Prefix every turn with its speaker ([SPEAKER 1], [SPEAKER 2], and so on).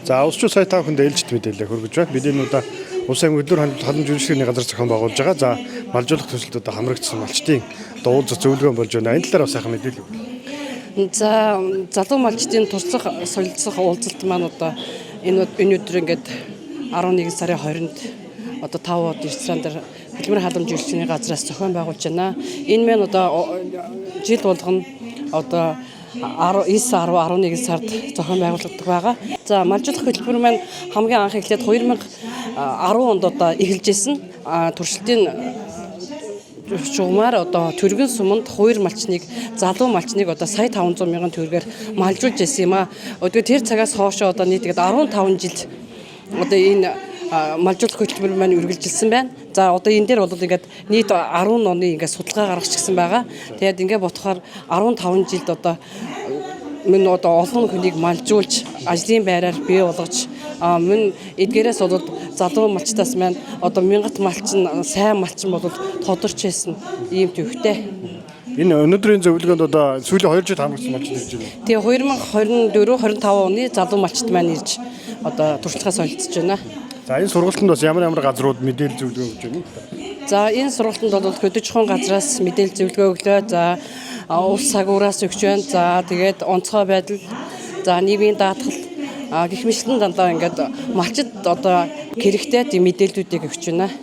[SPEAKER 1] За улсчууд сая та бүхэнд ээлжид мэдээлэл хүргэж байна. Бид энэ удаа улсын хөдлөр халамж үйлчлэгийн газар зохион байгуулж байгаа. За малжуулах төсөлд одоо хамрагдсан малчдын уулзах зөвлөгөө болж байна. Энэ талаар бас сайхан мэдээлэл өгье.
[SPEAKER 2] За залуу малчдын туршлах солилцох уулзалт маань одоо энэ өдөр ингээд 11 сарын 20-нд одоо 5 од ресторан дээр хөдөлмөр халамж үйлчлэгийн газраас зохион байгуулж байна. Энэ маань одоо жил болгоно одоо 9-10-11 сард зохион байгуулагддаг байгаа. За малжуулах хөтөлбөр маань хамгийн анх эхлээд 2010 онд одоо эхэлжсэн. Туршилтын шугамар одоо төргөн суманд хоёр малчныг залуу малчныг одоо сая 500 мянган төгрөгөөр малжуулж ирсэн юм а. Одоо тэр цагаас хойш одоо нийтгээд 15 жил одоо энэ малжуулах хөтөлбөр маань үргэлжилсэн байна. За одоо энэ дээр бол ингээд нийт 10 оны ингээд судалгаа гаргачихсан байгаа. Тэгээд ингээд бодохоор 15 жилд одоо мөн одоо олон хүнийг малжуулж ажлын байраар бий болгож мөн эдгээрээс бол залуу малчтаас маань одоо мянгат малчин сайн малчин бол тодорч байсан ийм төвхтэй.
[SPEAKER 1] Энэ өнөөдрийн зөвлөгөөнд одоо сүүлийн 2 жил хамрагдсан малчин ирж байна.
[SPEAKER 2] Тэгээ 2024-25 оны залуу малчт маань ирж одоо туршлагаа солилцож байна.
[SPEAKER 1] За энэ сургалтанд бас ямар газрууд мэдээлэл зөвлөгөө өгч байна?
[SPEAKER 2] За энэ сургалтанд бол хөдөж ухаан газраас мэдээлэл зөвлөгөө өглөө. За улс сагуураас өгч байна. За тэгээд онцгой байдал, за нийгмийн даатгал гэх мэтлэн дандаа ингээд малчид одоо хэрэгтэй тийм мэдээллүүдийг өгч байна.